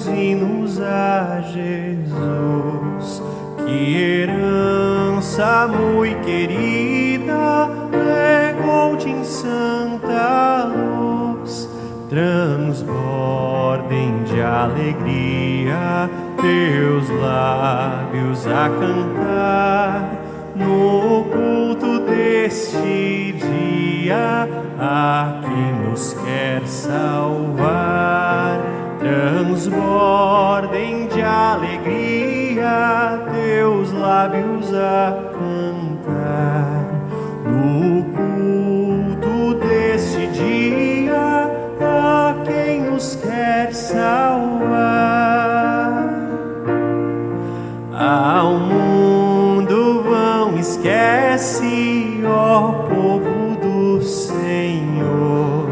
meus hinos a Jesus, que herança muito querida legou-te em santa luz. Transbordem de alegria teus lábios a cantar no culto deste dia a quem nos quer salvar. Transbordem de alegria teus lábios a cantar no culto deste dia a quem nos quer salvar. Ao mundo vão, esquece, ó povo do Senhor,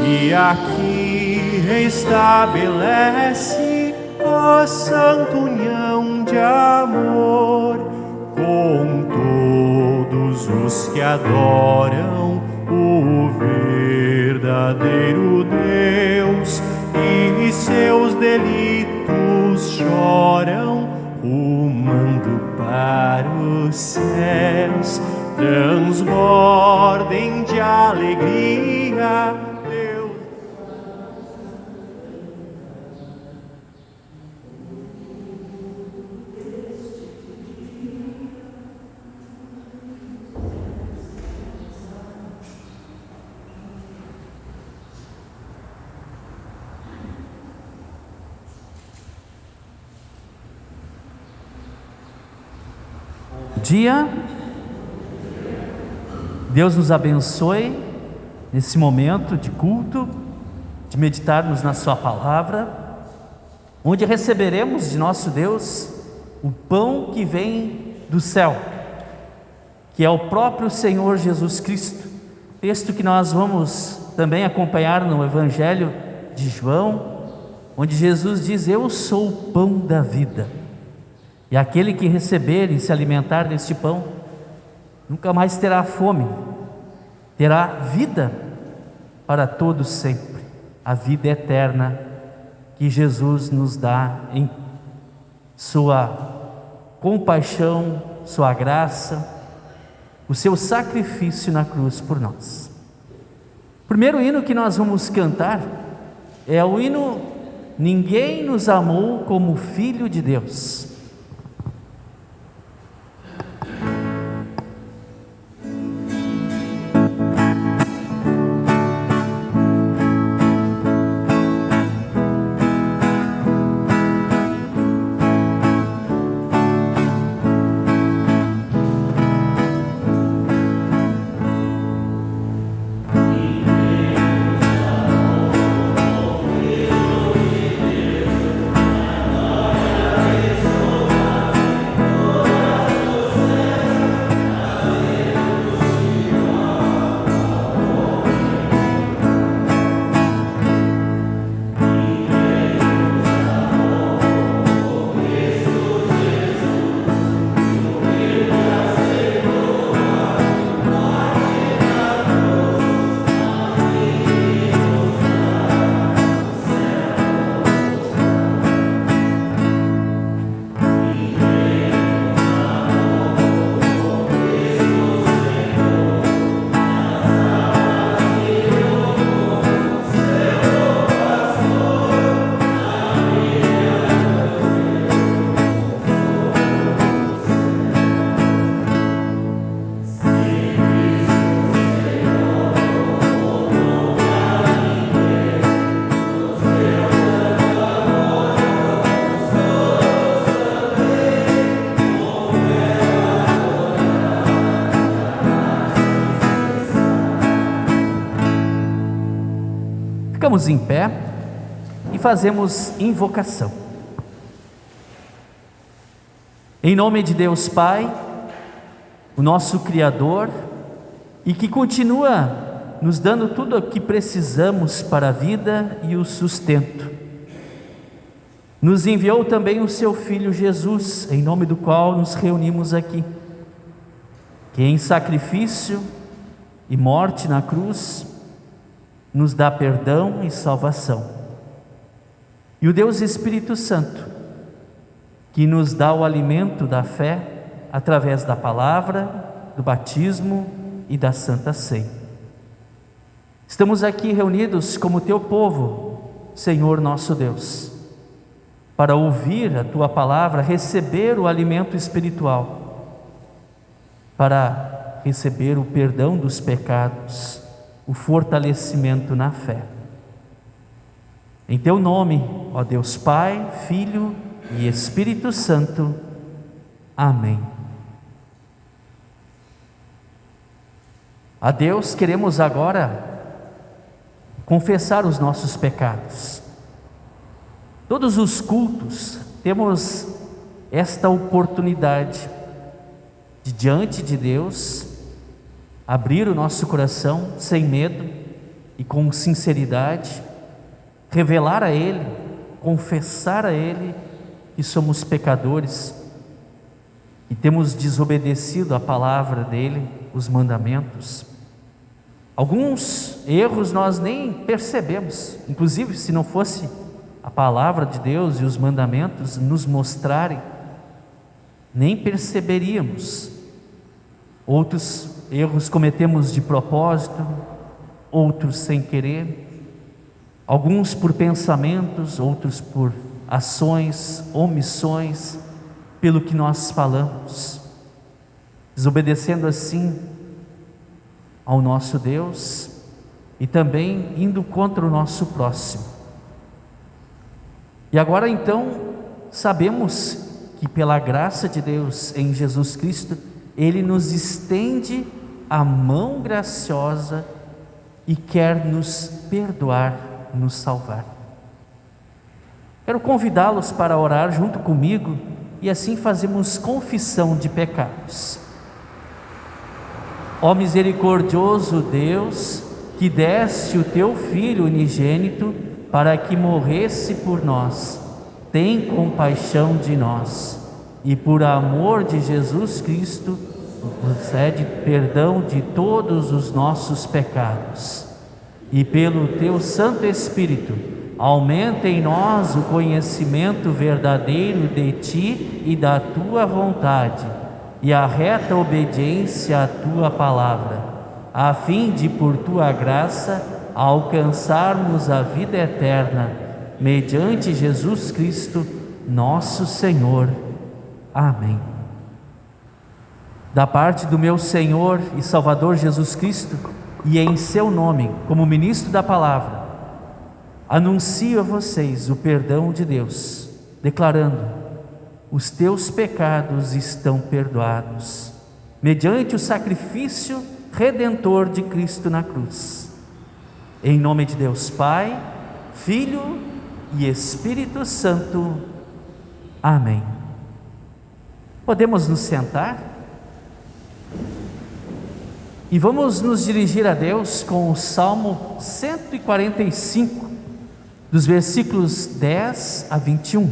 e aqui restabelece a santa união de amor com todos os que adoram o verdadeiro Deus e seus delitos choram, rumando para os céus. Transbordem de alegria Deus. Dia. Deus nos abençoe nesse momento de culto, de meditarmos na sua palavra, onde receberemos de nosso Deus o pão que vem do céu, que é o próprio Senhor Jesus Cristo. Texto que nós vamos também acompanhar no Evangelho de João, onde Jesus diz: eu sou o pão da vida, e aquele que receber e se alimentar deste pão nunca mais terá fome, terá vida para todos sempre, a vida eterna que Jesus nos dá em sua compaixão, sua graça, o seu sacrifício na cruz por nós. O primeiro hino que nós vamos cantar é o hino Ninguém nos amou como Filho de Deus. Ficamos em pé e fazemos invocação. Em nome de Deus Pai, o nosso Criador, e que continua nos dando tudo o que precisamos para a vida e o sustento, nos enviou também o seu Filho Jesus, em nome do qual nos reunimos aqui, que em sacrifício e morte na cruz nos dá perdão e salvação. E o Deus Espírito Santo, que nos dá o alimento da fé através da palavra, do batismo e da Santa Ceia. Estamos aqui reunidos como teu povo, Senhor nosso Deus, para ouvir a tua palavra, receber o alimento espiritual, para receber o perdão dos pecados, o fortalecimento na fé. Em teu nome, ó Deus Pai, Filho e Espírito Santo. Amém. A Deus queremos agora confessar os nossos pecados. Todos os cultos temos esta oportunidade de, diante de Deus, abrir o nosso coração sem medo e com sinceridade, revelar a Ele, confessar a Ele que somos pecadores e temos desobedecido a palavra dEle, os mandamentos. Alguns erros nós nem percebemos, inclusive se não fosse a palavra de Deus e os mandamentos nos mostrarem, nem perceberíamos. Outros erros cometemos de propósito, outros sem querer, alguns por pensamentos, outros por ações, omissões, pelo que nós falamos, desobedecendo assim ao nosso Deus e também indo contra o nosso próximo. E agora então sabemos que pela graça de Deus em Jesus Cristo, Ele nos estende a mão graciosa e quer nos perdoar, nos salvar. Quero convidá-los para orar junto comigo e assim fazemos confissão de pecados. Ó misericordioso Deus, que deste o teu Filho unigênito para que morresse por nós, tem compaixão de nós e por amor de Jesus Cristo, concede perdão de todos os nossos pecados. E pelo teu Santo Espírito, aumenta em nós o conhecimento verdadeiro de ti e da tua vontade, e a reta obediência à tua palavra, a fim de, por tua graça, alcançarmos a vida eterna, mediante Jesus Cristo, nosso Senhor. Amém. Da parte do meu Senhor e Salvador Jesus Cristo, e em seu nome, como ministro da palavra, anuncio a vocês o perdão de Deus, declarando: os teus pecados estão perdoados, mediante o sacrifício redentor de Cristo na cruz. Em nome de Deus Pai, Filho e Espírito Santo. Amém. Podemos nos sentar? E vamos nos dirigir a Deus com o Salmo 145, dos versículos 10 a 21.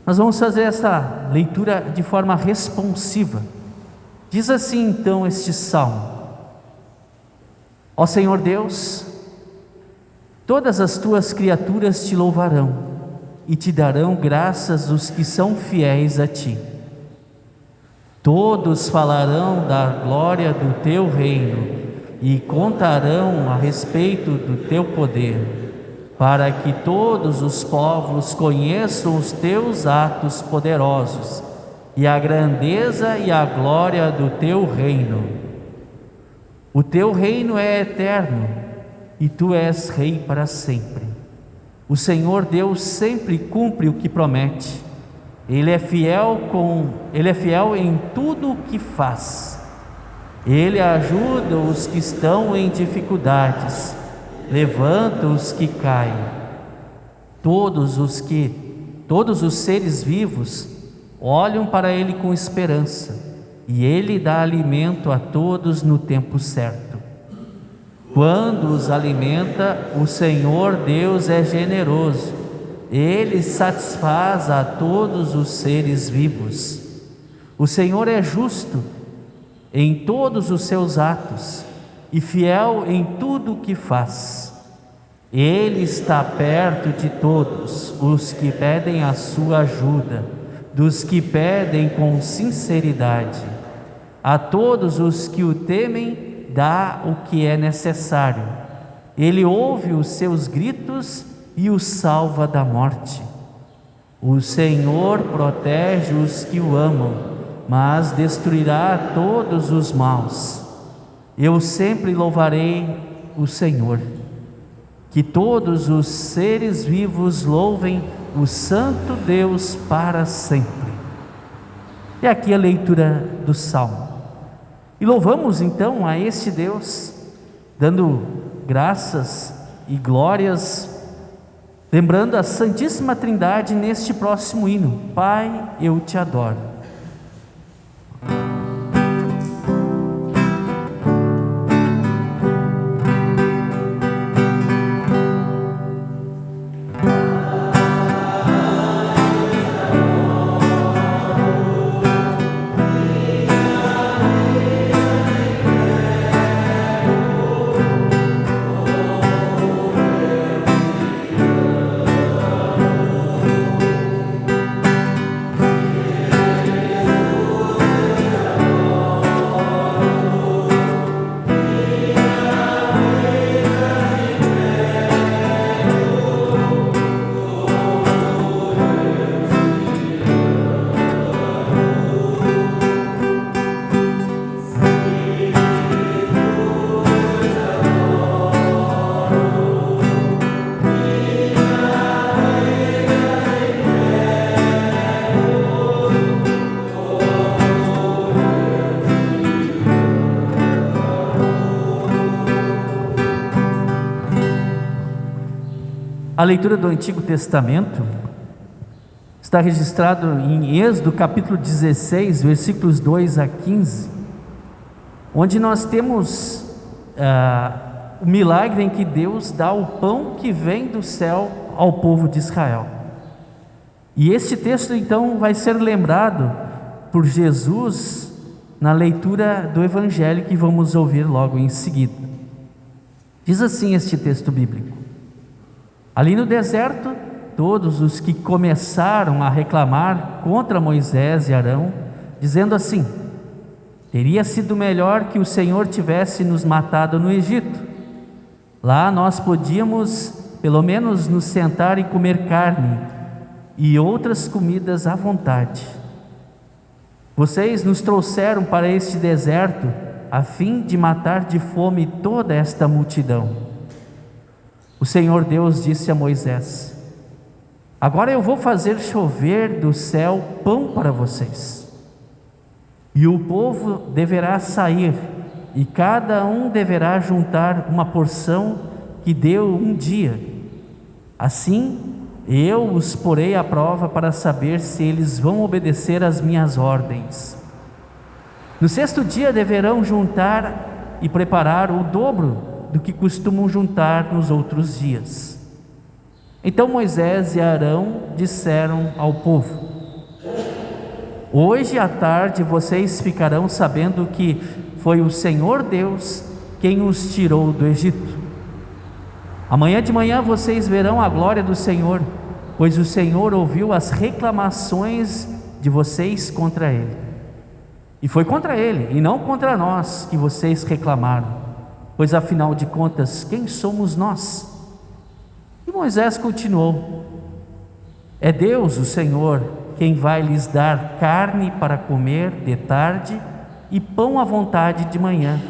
Nós vamos fazer essa leitura de forma responsiva. Diz assim então este salmo: ó Senhor Deus, todas as tuas criaturas te louvarão e te darão graças os que são fiéis a ti. Todos falarão da glória do teu reino e contarão a respeito do teu poder, para que todos os povos conheçam os teus atos poderosos e a grandeza e a glória do teu reino. O teu reino é eterno e tu és rei para sempre. O Senhor Deus sempre cumpre o que promete. Ele é fiel em tudo o que faz. Ele ajuda os que estão em dificuldades, levanta os que caem. Todos os seres vivos olham para Ele com esperança, e Ele dá alimento a todos no tempo certo. Quando os alimenta, o Senhor Deus é generoso. Ele satisfaz a todos os seres vivos. O Senhor é justo em todos os seus atos e fiel em tudo o que faz. Ele está perto de todos os que pedem a sua ajuda, dos que pedem com sinceridade. A todos os que o temem, dá o que é necessário. Ele ouve os seus gritos e os salva da morte. O Senhor protege os que o amam, mas destruirá todos os maus. Eu sempre louvarei o Senhor. Que todos os seres vivos louvem o Santo Deus para sempre. E aqui a leitura do Salmo. E louvamos então a este Deus, dando graças e glórias, lembrando a Santíssima Trindade neste próximo hino. Pai, eu te adoro. A leitura do Antigo Testamento está registrado em Êxodo capítulo 16, versículos 2 a 15, onde nós temos o milagre em que Deus dá o pão que vem do céu ao povo de Israel. E este texto então vai ser lembrado por Jesus na leitura do Evangelho que vamos ouvir logo em seguida. Diz assim este texto bíblico: ali no deserto, todos os que começaram a reclamar contra Moisés e Arão, dizendo assim: teria sido melhor que o Senhor tivesse nos matado no Egito. Lá nós podíamos pelo menos nos sentar e comer carne e outras comidas à vontade. Vocês nos trouxeram para este deserto a fim de matar de fome toda esta multidão. O Senhor Deus disse a Moisés: agora eu vou fazer chover do céu pão para vocês. E o povo deverá sair, e cada um deverá juntar uma porção que deu um dia. Assim, eu os porei à prova para saber se eles vão obedecer às minhas ordens. No sexto dia deverão juntar e preparar o dobro do que costumam juntar nos outros dias. Então Moisés e Arão disseram ao povo: hoje à tarde vocês ficarão sabendo que foi o Senhor Deus quem os tirou do Egito. Amanhã de manhã vocês verão a glória do Senhor, pois o Senhor ouviu as reclamações de vocês contra Ele. E foi contra Ele e não contra nós que vocês reclamaram, pois afinal de contas, quem somos nós? E Moisés continuou: é Deus, o Senhor, quem vai lhes dar carne para comer de tarde e pão à vontade de manhã,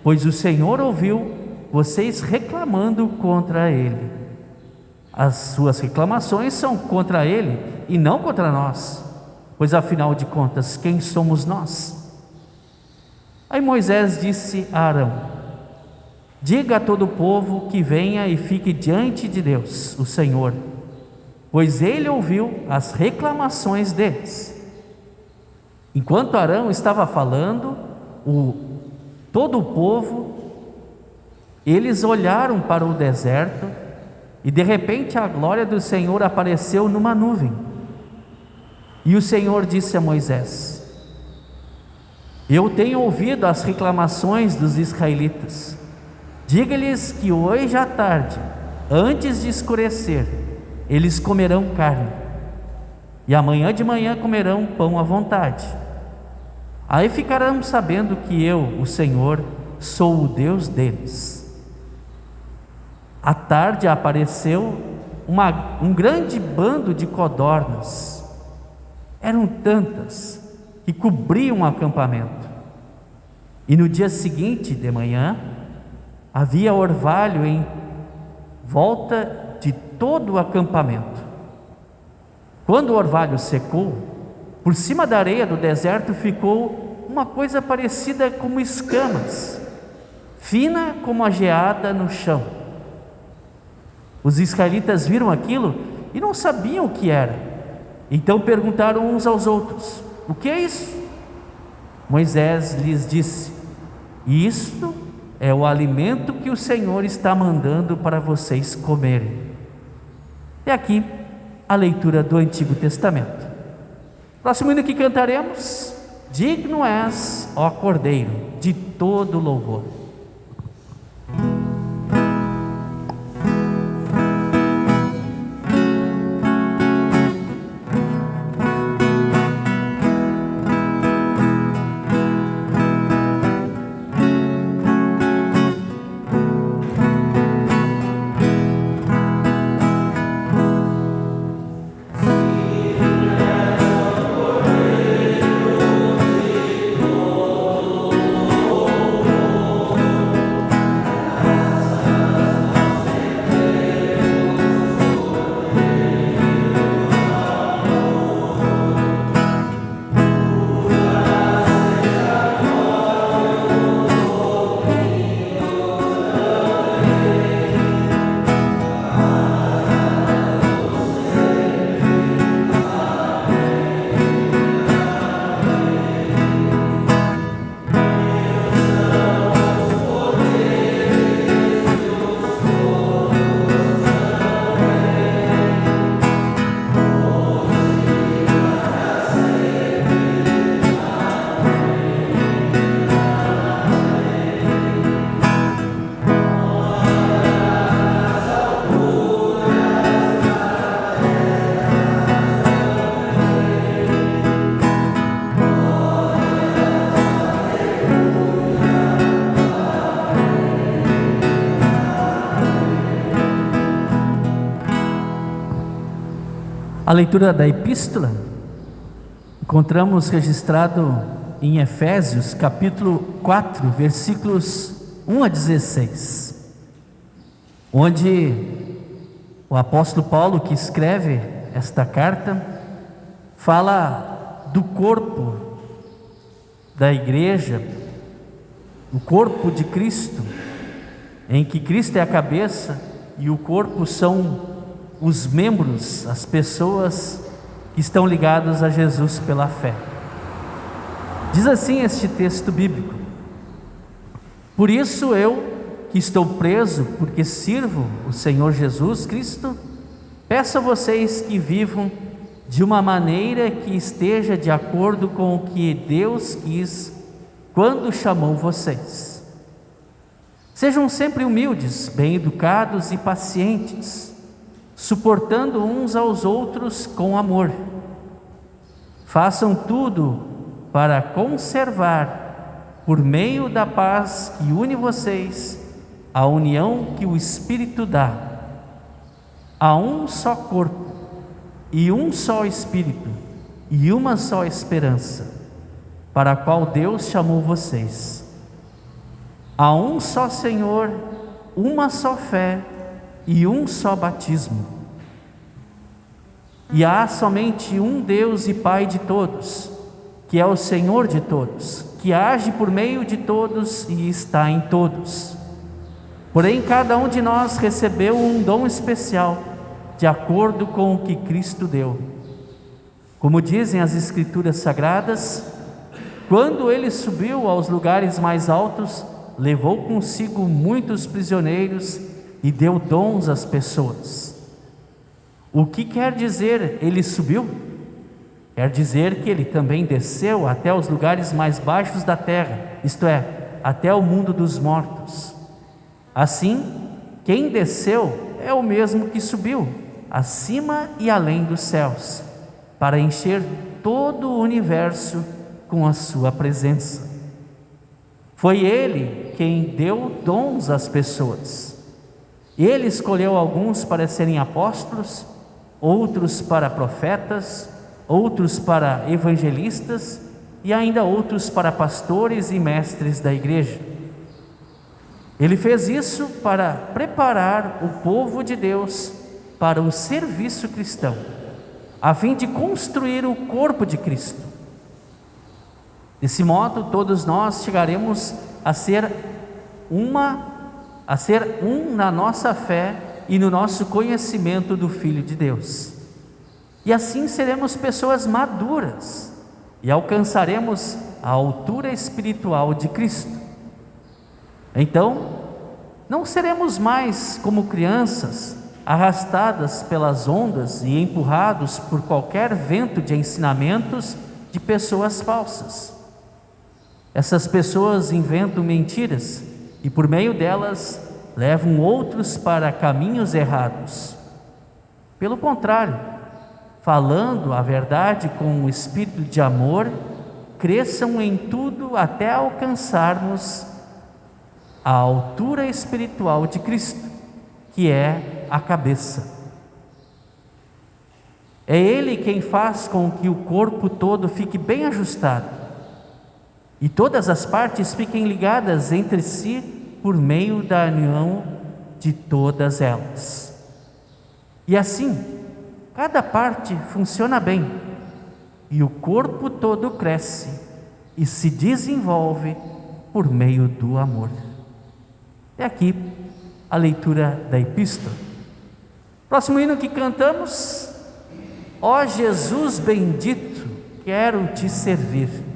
pois o Senhor ouviu vocês reclamando contra Ele. As suas reclamações são contra Ele e não contra nós, pois afinal de contas, quem somos nós? Aí Moisés disse a Arão: diga a todo o povo que venha e fique diante de Deus, o Senhor, pois Ele ouviu as reclamações deles. Enquanto Arão estava falando, todo o povo, eles olharam para o deserto e de repente a glória do Senhor apareceu numa nuvem. E o Senhor disse a Moisés: eu tenho ouvido as reclamações dos israelitas. Diga-lhes que hoje à tarde antes de escurecer, eles comerão carne, e amanhã de manhã comerão pão à vontade. Aí ficarão sabendo que eu, o Senhor, sou o Deus deles. À tarde apareceu um grande bando de codornas. Eram tantas que cobriam o acampamento. E no dia seguinte de manhã, havia orvalho em volta de todo o acampamento. Quando o orvalho secou, por cima da areia do deserto ficou uma coisa parecida como escamas, fina como a geada no chão. Os israelitas viram aquilo e não sabiam o que era. Então perguntaram uns aos outros: o que é isso? Moisés lhes disse: isto é o alimento que o Senhor está mandando para vocês comerem. E aqui a leitura do Antigo Testamento. Próximo hino que cantaremos: digno és, ó Cordeiro, de todo louvor. A leitura da epístola encontramos registrado em Efésios capítulo 4, versículos 1 a 16, onde o apóstolo Paulo, que escreve esta carta, fala do corpo da igreja, o corpo de Cristo, em que Cristo é a cabeça e o corpo são os membros, as pessoas que estão ligadas a Jesus pela fé. Diz assim este texto bíblico: por isso eu, que estou preso porque sirvo o Senhor Jesus Cristo, peço a vocês que vivam de uma maneira que esteja de acordo com o que Deus quis quando chamou vocês. Sejam sempre humildes, bem educados e pacientes, suportando uns aos outros com amor. Façam tudo para conservar, por meio da paz que une vocês, a união que o Espírito dá. Há um só corpo, e um só Espírito, e uma só esperança, para a qual Deus chamou vocês. Há um só Senhor, uma só fé, e um só batismo. E há somente um Deus e Pai de todos, que é o Senhor de todos, que age por meio de todos e está em todos. Porém, cada um de nós recebeu um dom especial, de acordo com o que Cristo deu. Como dizem as Escrituras Sagradas, quando ele subiu aos lugares mais altos, levou consigo muitos prisioneiros e deu dons às pessoas. O que quer dizer ele subiu? Quer dizer que ele também desceu até os lugares mais baixos da terra, isto é, até o mundo dos mortos. Assim, quem desceu é o mesmo que subiu acima e além dos céus, para encher todo o universo com a sua presença. Foi Ele quem deu dons às pessoas. Ele escolheu alguns para serem apóstolos, outros para profetas, outros para evangelistas e ainda outros para pastores e mestres da igreja. Ele fez isso para preparar o povo de Deus para o serviço cristão, a fim de construir o corpo de Cristo. Desse modo, todos nós chegaremos a ser um na nossa fé e no nosso conhecimento do Filho de Deus. E assim seremos pessoas maduras e alcançaremos a altura espiritual de Cristo. Então, não seremos mais como crianças, arrastadas pelas ondas e empurrados por qualquer vento de ensinamentos de pessoas falsas. Essas pessoas inventam mentiras e por meio delas levam outros para caminhos errados. Pelo contrário, falando a verdade com o espírito de amor, cresçam em tudo até alcançarmos a altura espiritual de Cristo, que é a cabeça. É Ele quem faz com que o corpo todo fique bem ajustado e todas as partes fiquem ligadas entre si por meio da união de todas elas. E assim, cada parte funciona bem e o corpo todo cresce e se desenvolve por meio do amor. É aqui a leitura da epístola. Próximo hino que cantamos: ó Jesus bendito, quero te servir.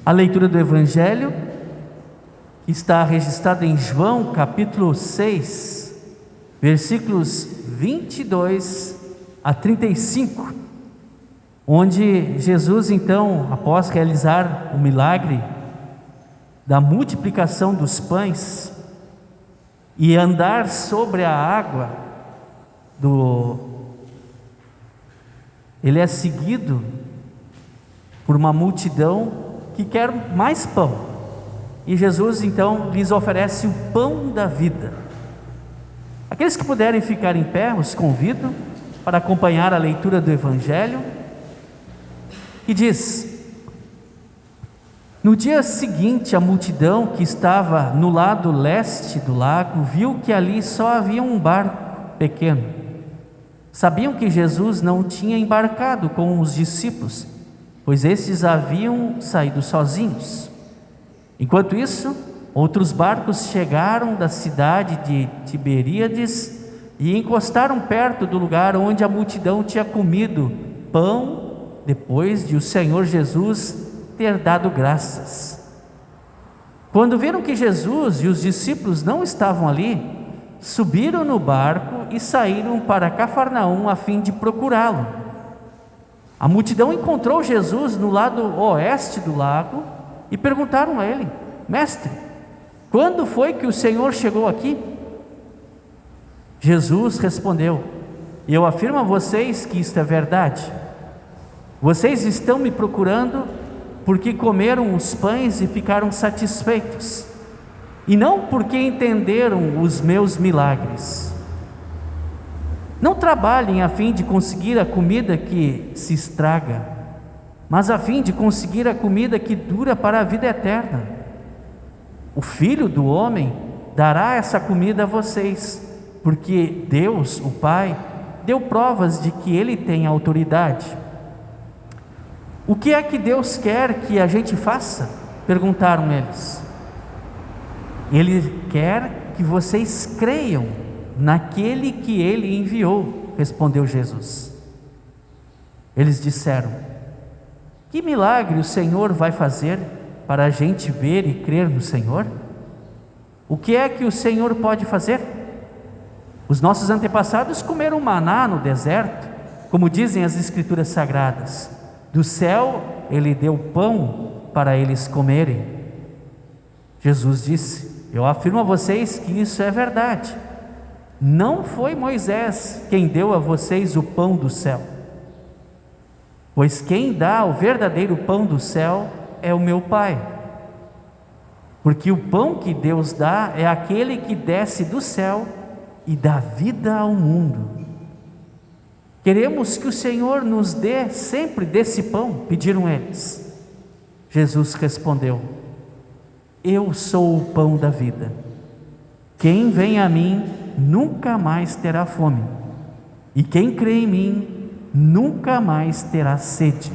A leitura do Evangelho está registrada em João capítulo 6, versículos 22 a 35, onde Jesus então, após realizar o milagre da multiplicação dos pães e andar sobre a água, ele é seguido por uma multidão que quer mais pão, e Jesus então lhes oferece o pão da vida. Aqueles que puderem ficar em pé, os convido para acompanhar a leitura do Evangelho, que diz: No dia seguinte, a multidão que estava no lado leste do lago viu que ali só havia um barco pequeno. Sabiam que Jesus não tinha embarcado com os discípulos, pois estes haviam saído sozinhos. Enquanto isso, outros barcos chegaram da cidade de Tiberíades e encostaram perto do lugar onde a multidão tinha comido pão depois de o Senhor Jesus ter dado graças. Quando viram que Jesus e os discípulos não estavam ali, subiram no barco e saíram para Cafarnaum a fim de procurá-lo. A multidão encontrou Jesus no lado oeste do lago e perguntaram a ele: Mestre, quando foi que o Senhor chegou aqui? Jesus respondeu: Eu afirmo a vocês que isto é verdade. Vocês estão me procurando porque comeram os pães e ficaram satisfeitos, e não porque entenderam os meus milagres. Não trabalhem a fim de conseguir a comida que se estraga, mas a fim de conseguir a comida que dura para a vida eterna. O Filho do Homem dará essa comida a vocês, porque Deus, o Pai, deu provas de que Ele tem autoridade. O que é que Deus quer que a gente faça? Perguntaram eles. Ele quer que vocês creiam naquele que Ele enviou, respondeu Jesus. Eles disseram: Que milagre o Senhor vai fazer para a gente ver e crer no Senhor? O que é que o Senhor pode fazer? Os nossos antepassados comeram maná no deserto, como dizem as Escrituras Sagradas. Do céu Ele deu pão para eles comerem. Jesus disse: Eu afirmo a vocês que isso é verdade. Não foi Moisés quem deu a vocês o pão do céu, pois quem dá o verdadeiro pão do céu é o meu Pai. Porque o pão que Deus dá é aquele que desce do céu e dá vida ao mundo. Queremos que o Senhor nos dê sempre desse pão, pediram eles. Jesus respondeu: Eu sou o pão da vida. Quem vem a mim nunca mais terá fome, e quem crê em mim nunca mais terá sede.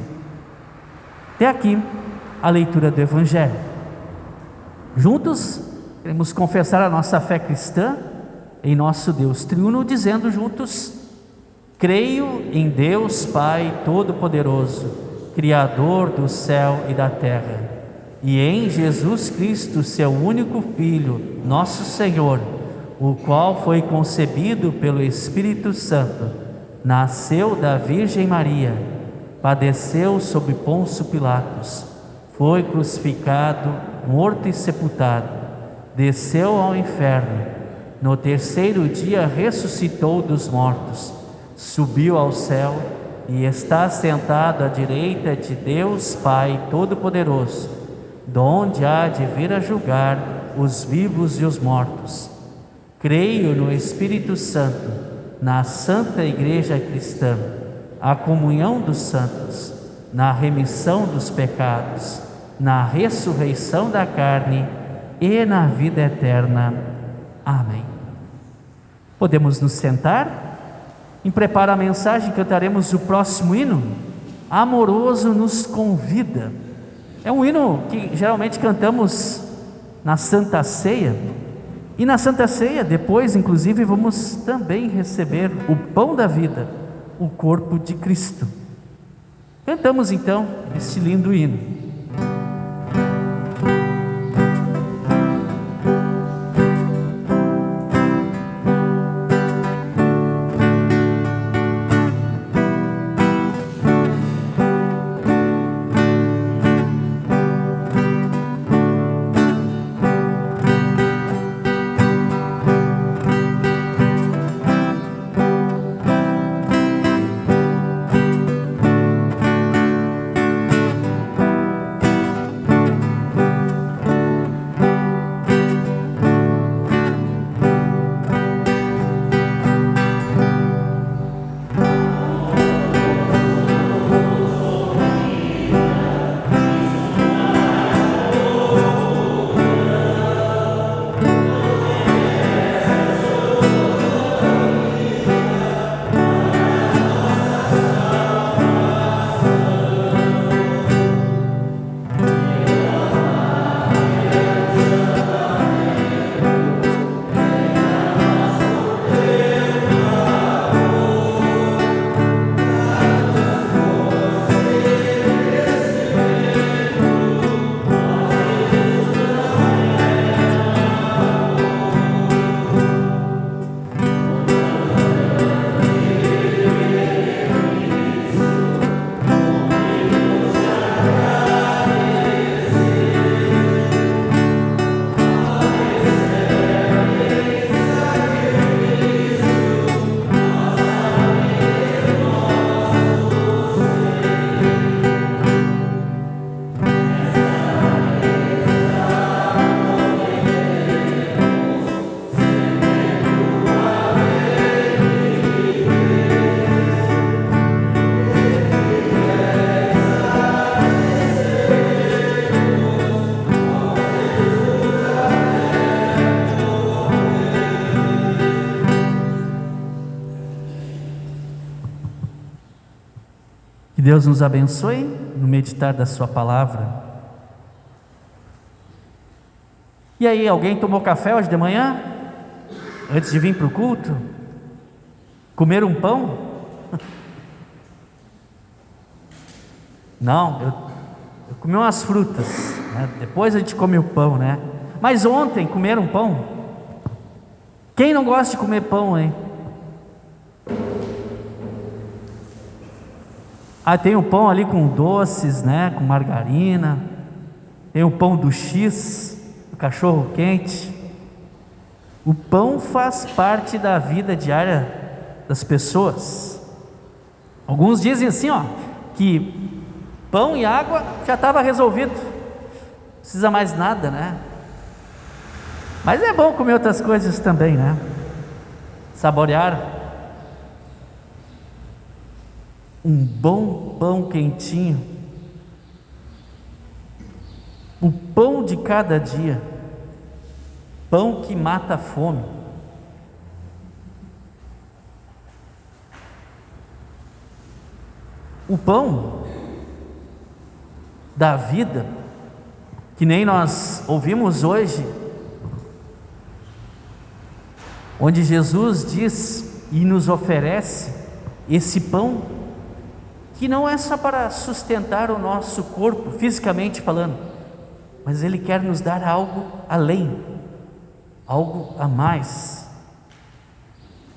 Até aqui a leitura do Evangelho. Juntos queremos confessar a nossa fé cristã em nosso Deus triuno, dizendo juntos: Creio em Deus Pai Todo-Poderoso, Criador do céu e da terra, e em Jesus Cristo, seu único Filho, nosso Senhor, o qual foi concebido pelo Espírito Santo, nasceu da Virgem Maria, padeceu sob Pôncio Pilatos, foi crucificado, morto e sepultado, desceu ao inferno, no terceiro dia ressuscitou dos mortos, subiu ao céu e está sentado à direita de Deus Pai Todo-Poderoso, donde há de vir a julgar os vivos e os mortos. Creio no Espírito Santo, na Santa Igreja Cristã, a comunhão dos santos, na remissão dos pecados, na ressurreição da carne e na vida eterna. Amém. Podemos nos sentar? Em preparo a mensagem, cantaremos o próximo hino, Amoroso nos Convida. É um hino que geralmente cantamos na Santa Ceia, e na Santa Ceia, depois inclusive, vamos também receber o pão da vida, o corpo de Cristo. Cantamos então este lindo hino. Que Deus nos abençoe no meditar da sua palavra. E aí, alguém tomou café hoje de manhã? Antes de vir para o culto? Comer um pão? Não, eu comi umas frutas, né? Depois a gente come o pão, né? Mas ontem comeram pão? Quem não gosta de comer pão, hein? Tem o pão ali com doces, né? Com margarina. Tem o pão do X, do cachorro quente. O pão faz parte da vida diária das pessoas. Alguns dizem assim, que pão e água já estava resolvido, não precisa mais nada, né? Mas é bom comer outras coisas também, né? Saborear um bom pão quentinho, o pão de cada dia, pão que mata a fome. O pão da vida, que nem nós ouvimos hoje, onde Jesus diz e nos oferece esse pão, que não é só para sustentar o nosso corpo, fisicamente falando, mas Ele quer nos dar algo além, algo a mais,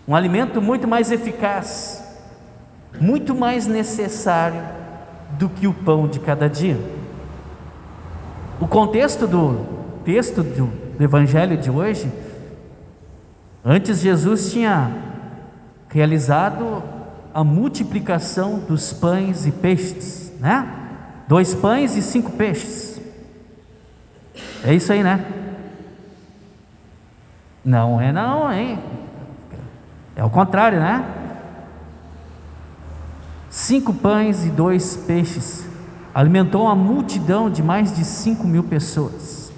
um alimento muito mais eficaz, muito mais necessário do que o pão de cada dia. O contexto do texto do Evangelho de hoje, antes Jesus tinha realizado a multiplicação dos pães e peixes, né? 2 pães e 5 peixes. É isso aí, né? Não é não, hein? É o contrário, né? 5 pães e 2 peixes alimentou uma multidão de mais de 5.000 pessoas.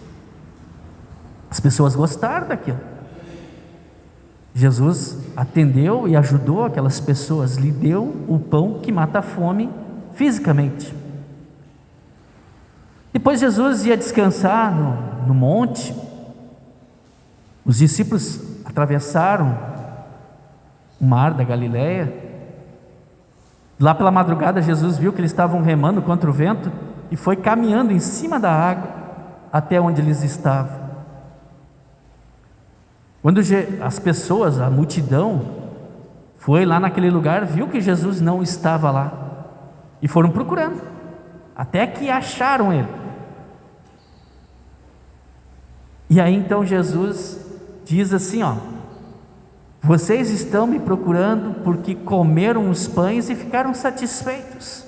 As pessoas gostaram daquilo. Jesus atendeu e ajudou aquelas pessoas, lhe deu o pão que mata a fome fisicamente. Depois Jesus ia descansar no monte. Os discípulos atravessaram o mar da Galileia. Lá pela madrugada Jesus viu que eles estavam remando contra o vento e foi caminhando em cima da água até onde eles estavam. Quando as pessoas, a multidão, foi lá naquele lugar, viu que Jesus não estava lá e foram procurando, até que acharam Ele. E aí então Jesus diz assim, vocês estão me procurando porque comeram os pães e ficaram satisfeitos,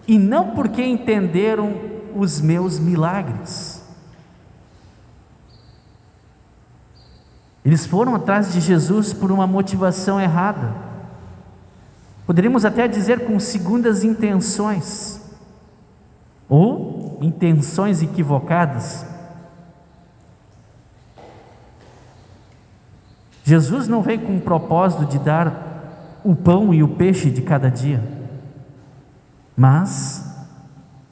e não porque entenderam os meus milagres. Eles foram atrás de Jesus por uma motivação errada, poderíamos até dizer com segundas intenções, ou intenções equivocadas. Jesus não veio com o propósito de dar o pão e o peixe de cada dia, mas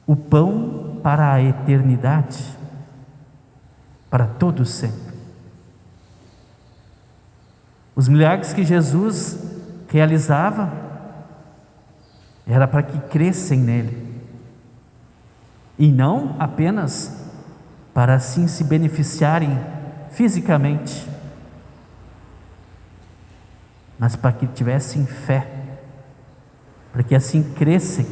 o pão para a eternidade, para todos sempre. Os milagres que Jesus realizava era para que crescem nele, e não apenas para assim se beneficiarem fisicamente, mas para que tivessem fé, para que assim crescem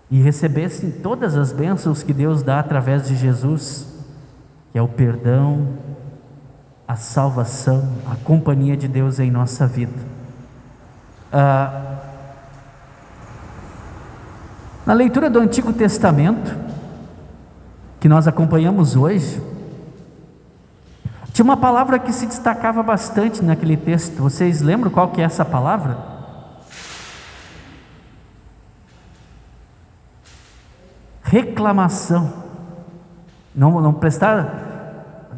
e recebessem todas as bênçãos que Deus dá através de Jesus, que é o perdão, a salvação, a companhia de Deus em nossa vida. Na leitura do Antigo Testamento, que nós acompanhamos hoje, tinha uma palavra que se destacava bastante naquele texto. Vocês lembram qual que é essa palavra? Reclamação. Não prestaram,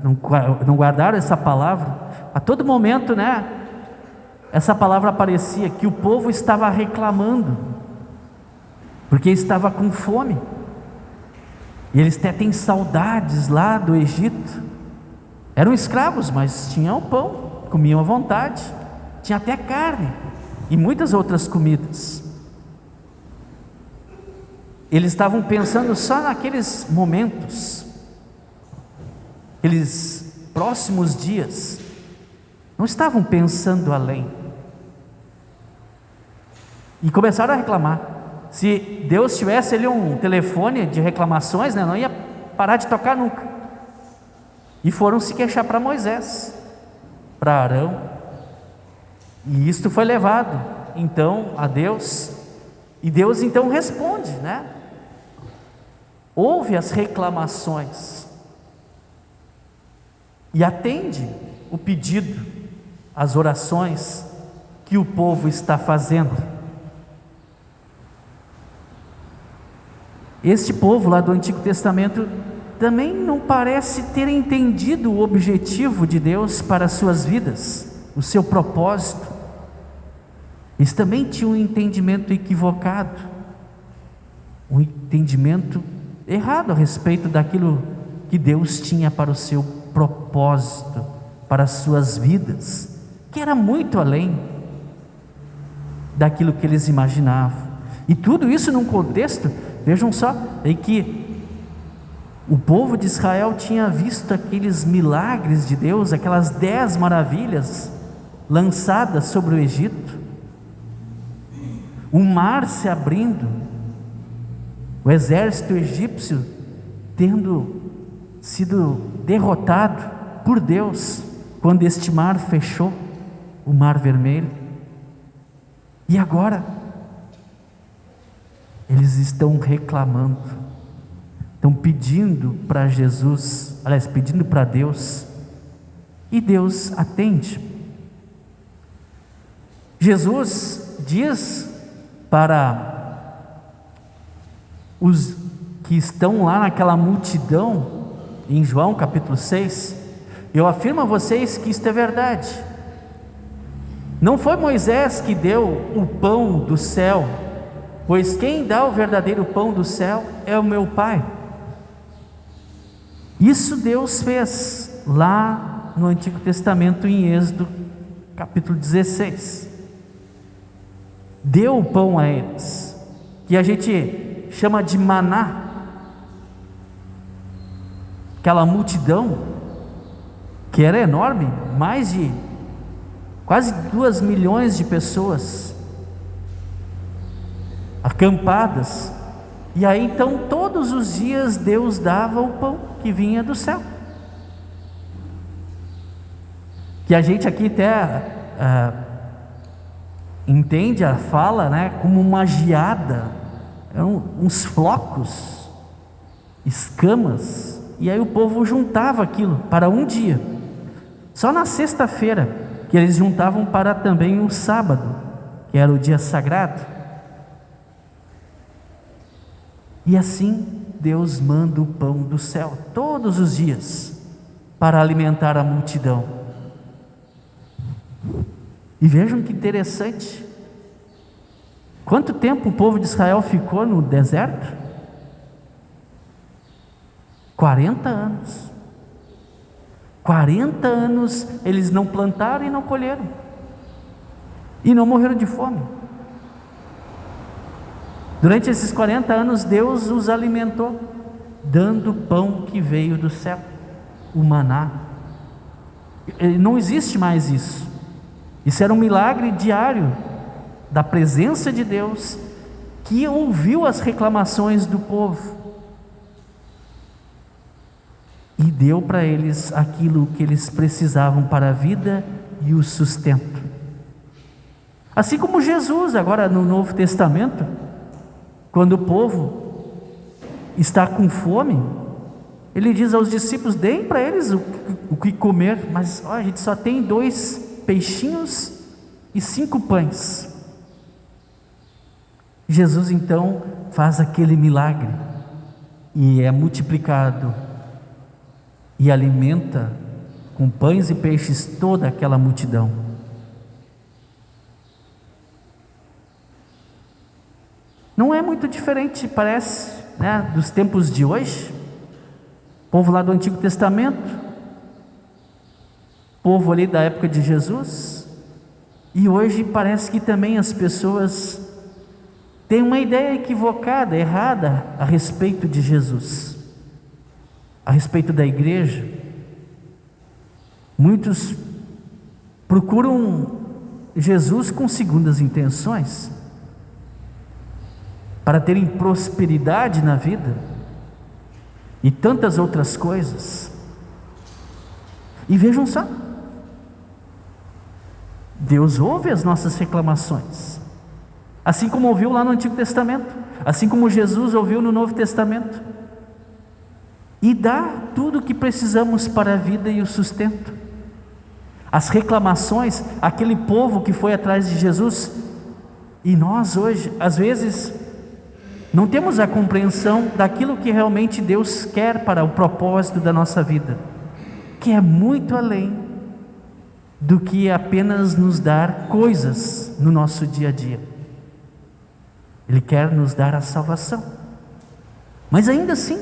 não guardaram essa palavra. A todo momento, né? essa palavra aparecia que o povo estava reclamando, porque estava com fome, e eles até têm saudades lá do Egito. Eram escravos, mas tinham pão, comiam à vontade, tinha até carne e muitas outras comidas. Eles estavam pensando só naqueles momentos, aqueles próximos dias, não estavam pensando além. E começaram a reclamar. Se Deus tivesse ali um telefone de reclamações, né, não ia parar de tocar nunca. E foram se queixar para Moisés, para Arão, e isto foi levado então a Deus, e Deus então responde, né? Ouve as reclamações e atende o pedido, as orações que o povo está fazendo. Este povo lá do Antigo Testamento também não parece ter entendido o objetivo de Deus para as suas vidas, o seu propósito. Eles também tinham um entendimento equivocado, um entendimento errado a respeito daquilo que Deus tinha para o seu propósito, para as suas vidas, que era muito além daquilo que eles imaginavam. E tudo isso num contexto, vejam só, em que o povo de Israel tinha visto aqueles milagres de Deus, aquelas 10 maravilhas lançadas sobre o Egito, o mar se abrindo, o exército egípcio tendo sido derrotado por Deus, quando este mar fechou, o Mar Vermelho. E agora eles estão reclamando, estão pedindo para Jesus, aliás, pedindo para Deus, e Deus atende. Jesus diz para os que estão lá naquela multidão, em João capítulo 6, eu afirmo a vocês que isto é verdade. Não foi Moisés que deu o pão do céu, pois quem dá o verdadeiro pão do céu é o meu Pai. Isso Deus fez lá no Antigo Testamento, em Êxodo capítulo 16. Deu o pão a eles, que a gente chama de maná. Aquela multidão que era enorme, mais de quase 2 milhões de pessoas acampadas, e aí então todos os dias Deus dava o pão que vinha do céu, que a gente aqui até entende a fala, né, como uma geada, eram uns flocos, escamas, e aí o povo juntava aquilo para um dia. Só na sexta-feira que eles juntavam para também o sábado, que era o dia sagrado. E assim Deus manda o pão do céu todos os dias para alimentar a multidão. E vejam que interessante, quanto tempo o povo de Israel ficou no deserto? 40 anos. 40 anos eles não plantaram e não colheram, e não morreram de fome. Durante esses 40 anos Deus os alimentou, dando o pão que veio do céu, o maná. Não existe mais isso. Isso era um milagre diário da presença de Deus, que ouviu as reclamações do povo e deu para eles aquilo que eles precisavam para a vida e o sustento. Assim como Jesus, agora no Novo Testamento, quando o povo está com fome, ele diz aos discípulos: deem para eles o que comer, mas a gente só tem 2 peixinhos e 5 pães. Jesus então faz aquele milagre e é multiplicado e alimenta com pães e peixes toda aquela multidão. Não é muito diferente, parece, né, dos tempos de hoje. Povo lá do Antigo Testamento, povo ali da época de Jesus, e hoje parece que também as pessoas têm uma ideia equivocada, errada a respeito de Jesus, a respeito da igreja. Muitos procuram Jesus com segundas intenções, para terem prosperidade na vida e tantas outras coisas. E vejam só, Deus ouve as nossas reclamações, assim como ouviu lá no Antigo Testamento, assim como Jesus ouviu no Novo Testamento, e dá tudo o que precisamos para a vida e o sustento. As reclamações, aquele povo que foi atrás de Jesus, e nós hoje, às vezes, não temos a compreensão daquilo que realmente Deus quer para o propósito da nossa vida, que é muito além do que apenas nos dar coisas no nosso dia a dia. Ele quer nos dar a salvação, mas ainda assim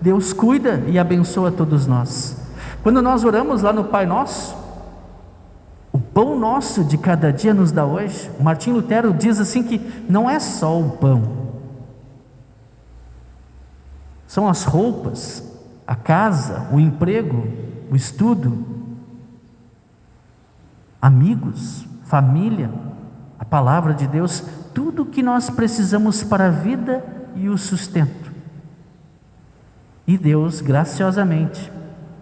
Deus cuida e abençoa todos nós. Quando nós oramos lá no Pai Nosso, o pão nosso de cada dia nos dá hoje, o Martim Lutero diz assim que não é só o pão, são as roupas, a casa, o emprego, o estudo, amigos, família, a palavra de Deus, tudo o que nós precisamos para a vida e o sustento. E Deus graciosamente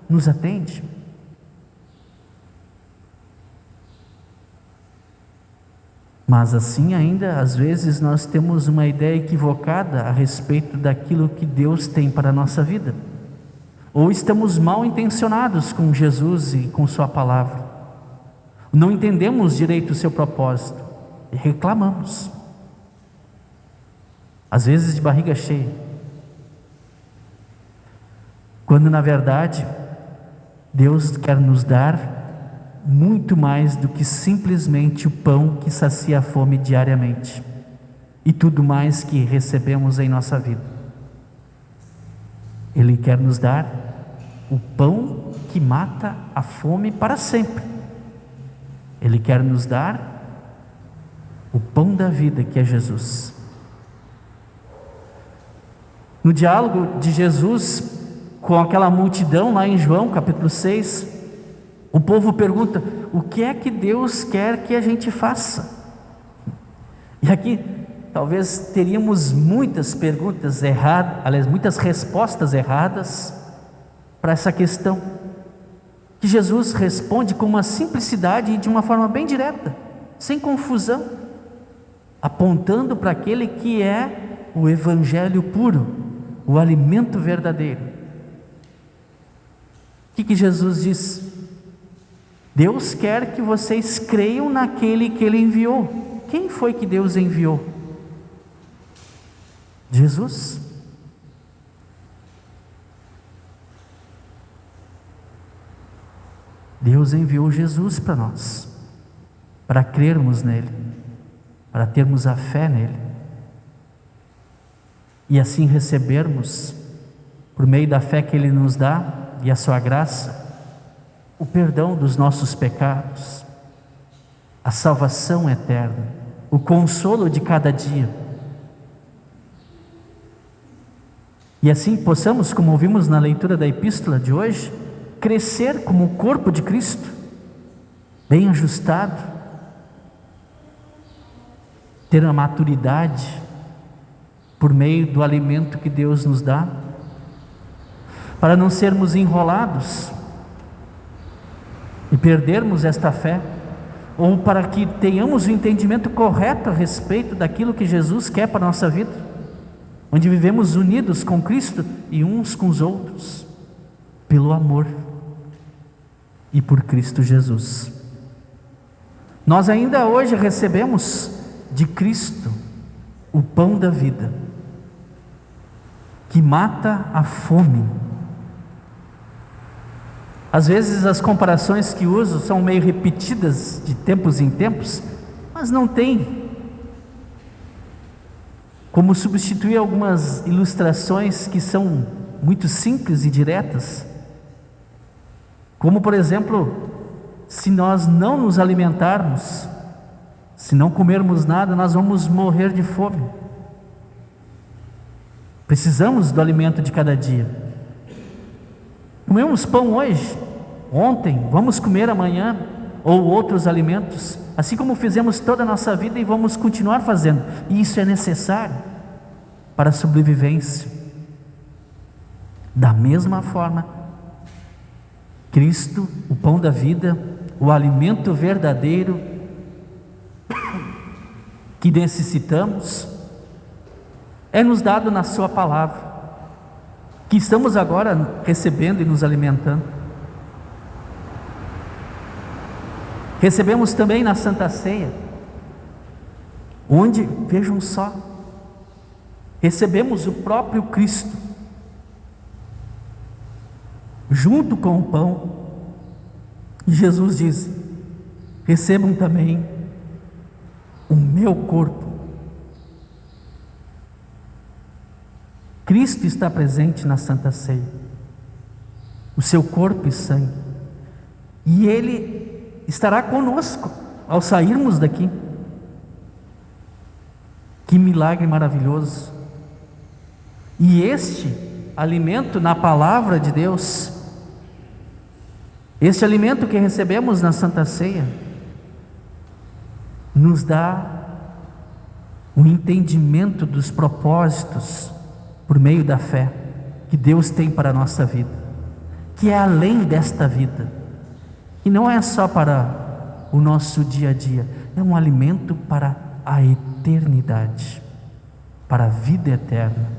nos atende. Mas assim ainda, às vezes nós temos uma ideia equivocada a respeito daquilo que Deus tem para a nossa vida. Ou estamos mal intencionados com Jesus e com sua palavra. Não entendemos direito o seu propósito e reclamamos. Às vezes de barriga cheia. Quando na verdade, Deus quer nos dar muito mais do que simplesmente o pão que sacia a fome diariamente e tudo mais que recebemos em nossa vida. Ele quer nos dar o pão que mata a fome para sempre. Ele quer nos dar o pão da vida, que é Jesus. No diálogo de Jesus com aquela multidão lá em João capítulo 6, o povo pergunta: o que é que Deus quer que a gente faça? E aqui talvez teríamos muitas perguntas erradas, aliás, muitas respostas erradas para essa questão, que Jesus responde com uma simplicidade e de uma forma bem direta, sem confusão, apontando para aquele que é o evangelho puro, o alimento verdadeiro. O que Jesus diz? Deus quer que vocês creiam naquele que Ele enviou. Quem foi que Deus enviou? Jesus. Deus enviou Jesus para nós, para crermos nele, para termos a fé nele, e assim recebermos, por meio da fé que Ele nos dá e a sua graça, o perdão dos nossos pecados, a salvação eterna, o consolo de cada dia. E assim possamos, como ouvimos na leitura da epístola de hoje, crescer como o corpo de Cristo, bem ajustado, ter a maturidade por meio do alimento que Deus nos dá, para não sermos enrolados e perdermos esta fé, ou para que tenhamos o entendimento correto a respeito daquilo que Jesus quer para a nossa vida, onde vivemos unidos com Cristo e uns com os outros, pelo amor e por Cristo Jesus. Nós ainda hoje recebemos de Cristo o pão da vida, que mata a fome. Às vezes as comparações que uso são meio repetidas de tempos em tempos, mas não tem como substituir algumas ilustrações que são muito simples e diretas, como por exemplo, se nós não nos alimentarmos, se não comermos nada, nós vamos morrer de fome. Precisamos do alimento de cada dia. Comemos pão hoje, ontem, vamos comer amanhã, ou outros alimentos, assim como fizemos toda a nossa vida e vamos continuar fazendo, e isso é necessário para a sobrevivência. Da mesma forma, Cristo, o pão da vida, o alimento verdadeiro que necessitamos, é nos dado na sua palavra, que estamos agora recebendo e nos alimentando. Recebemos também na Santa Ceia, onde, vejam só, recebemos o próprio Cristo, junto com o pão, e Jesus diz: recebam também o meu corpo. Cristo está presente na Santa Ceia, o seu corpo e sangue, e Ele estará conosco ao sairmos daqui. Que milagre maravilhoso! E este alimento na palavra de Deus, este alimento que recebemos na Santa Ceia, nos dá um entendimento dos propósitos por meio da fé que Deus tem para a nossa vida, que é além desta vida, que não é só para o nosso dia a dia, é um alimento para a eternidade, para a vida eterna.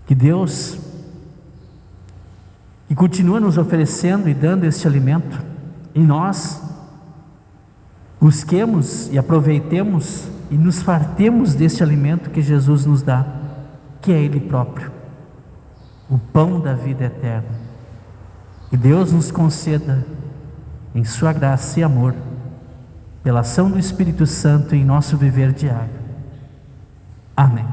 Que Deus, que continua nos oferecendo e dando este alimento, e nós busquemos e aproveitemos e nos fartemos deste alimento que Jesus nos dá, que é Ele próprio, o pão da vida eterna. Que Deus nos conceda, em sua graça e amor, pela ação do Espírito Santo em nosso viver diário. Amém.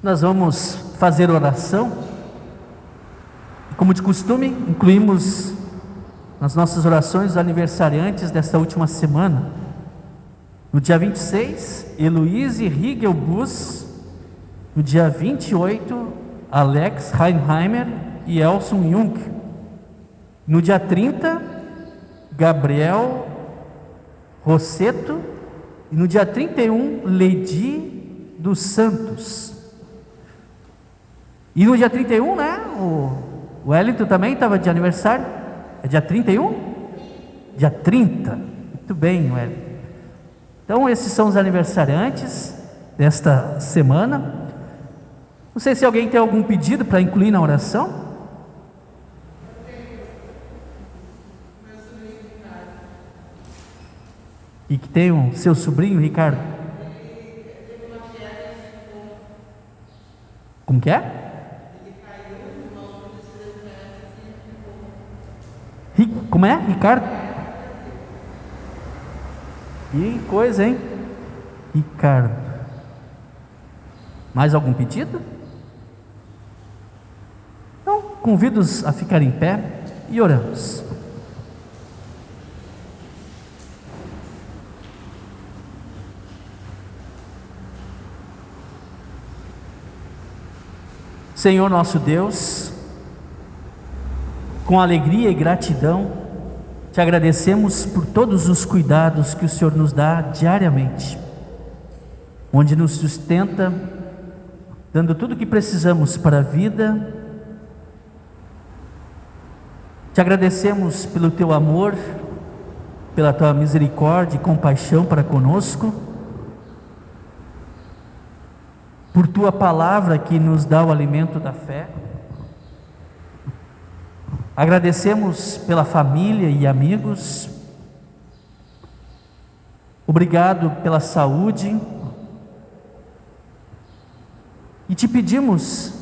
Nós vamos fazer oração. Como de costume, incluímos nas nossas orações os aniversariantes desta última semana. No dia 26, Heloise Rigelbus. No dia 28, Alex Heinheimer e Elson Jung. No dia 30, Gabriel Rosseto. E no dia 31, Ledi dos Santos. E no dia 31, né? O Wellington também estava de aniversário. É dia 31? Dia 30. Muito bem, Wellington. Então, esses são os aniversariantes desta semana. Não sei se alguém tem algum pedido para incluir na oração. E que tem o seu sobrinho, Ricardo. Como que é? Como é, Ricardo? Que coisa, hein? Ricardo. Mais algum pedido? Então, convido-os a ficar em pé e oramos. Senhor nosso Deus, com alegria e gratidão, te agradecemos por todos os cuidados que o Senhor nos dá diariamente, onde nos sustenta, dando tudo o que precisamos para a vida. Te agradecemos pelo teu amor, pela tua misericórdia e compaixão para conosco, por tua palavra que nos dá o alimento da fé. Agradecemos pela família e amigos. Obrigado pela saúde. E te pedimos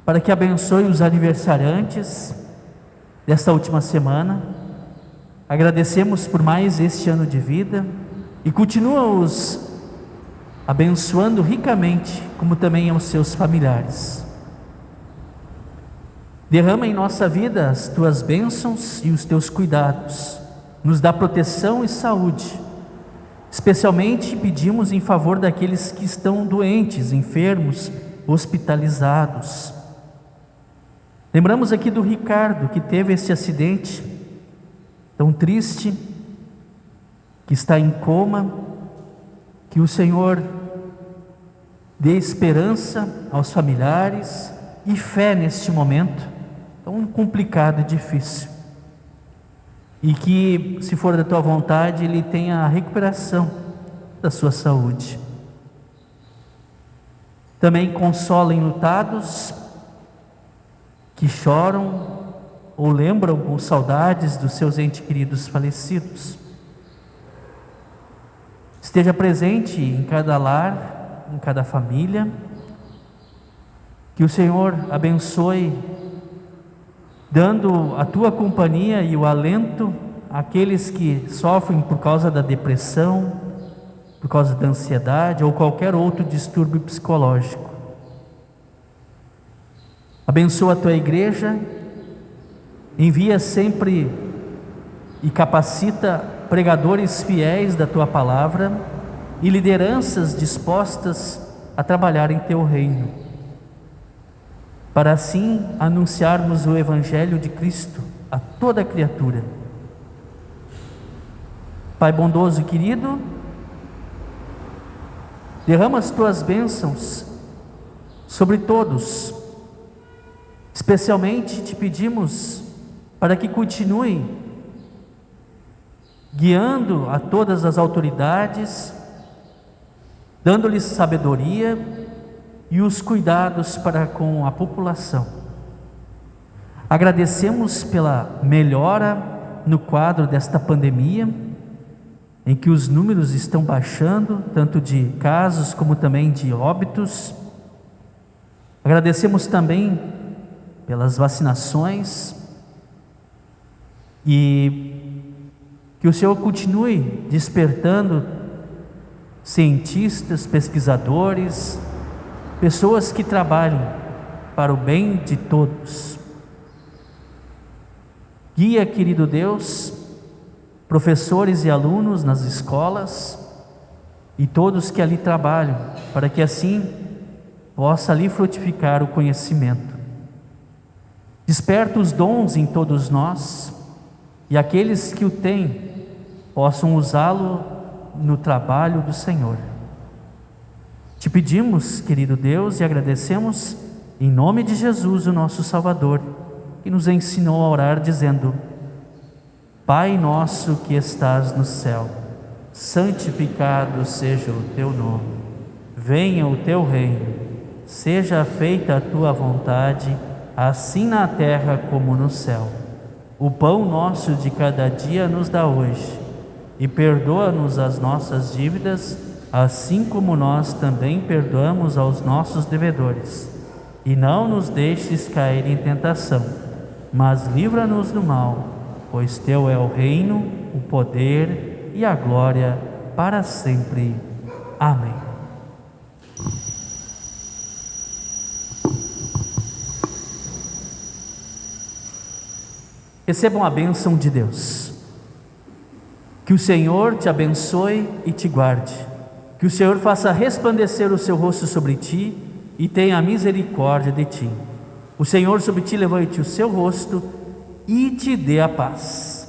para que abençoe os aniversariantes desta última semana. Agradecemos por mais este ano de vida e continua-os abençoando ricamente, como também aos seus familiares. Derrama em nossa vida as tuas bênçãos e os teus cuidados, nos dá proteção e saúde. Especialmente pedimos em favor daqueles que estão doentes, enfermos, hospitalizados. Lembramos aqui do Ricardo, que teve esse acidente tão triste, que está em coma. Que o Senhor dê esperança aos familiares e fé neste momento tão complicado e difícil. E que, se for da tua vontade, ele tenha a recuperação da sua saúde. Também consola enlutados que choram ou lembram com saudades dos seus entes queridos falecidos. Esteja presente em cada lar, em cada família. Que o Senhor abençoe, dando a tua companhia e o alento àqueles que sofrem por causa da depressão, por causa da ansiedade ou qualquer outro distúrbio psicológico. Abençoa a tua igreja, envia sempre e capacita pregadores fiéis da tua palavra e lideranças dispostas a trabalhar em teu reino, para assim anunciarmos o Evangelho de Cristo a toda criatura. Pai bondoso e querido, derrama as tuas bênçãos sobre todos. Especialmente te pedimos para que continue guiando a todas as autoridades, dando-lhes sabedoria e os cuidados para com a população. Agradecemos pela melhora no quadro desta pandemia, em que os números estão baixando, tanto de casos como também de óbitos. Agradecemos também pelas vacinações e que o Senhor continue despertando cientistas, pesquisadores, pessoas que trabalhem para o bem de todos. Guia, querido Deus, professores e alunos nas escolas e todos que ali trabalham, para que assim possa ali frutificar o conhecimento. Desperta os dons em todos nós e aqueles que o têm possam usá-lo no trabalho do Senhor. Te pedimos, querido Deus, e agradecemos em nome de Jesus, o nosso Salvador, que nos ensinou a orar dizendo: Pai nosso que estás no céu, santificado seja o teu nome. Venha o teu reino, seja feita a tua vontade, assim na terra como no céu. O pão nosso de cada dia nos dá hoje, e perdoa-nos as nossas dívidas, assim como nós também perdoamos aos nossos devedores. E não nos deixes cair em tentação, mas livra-nos do mal, pois teu é o reino, o poder e a glória para sempre. Amém. Recebam a bênção de Deus. Que o Senhor te abençoe e te guarde. Que o Senhor faça resplandecer o seu rosto sobre ti e tenha misericórdia de ti. O Senhor sobre ti levante o seu rosto e te dê a paz.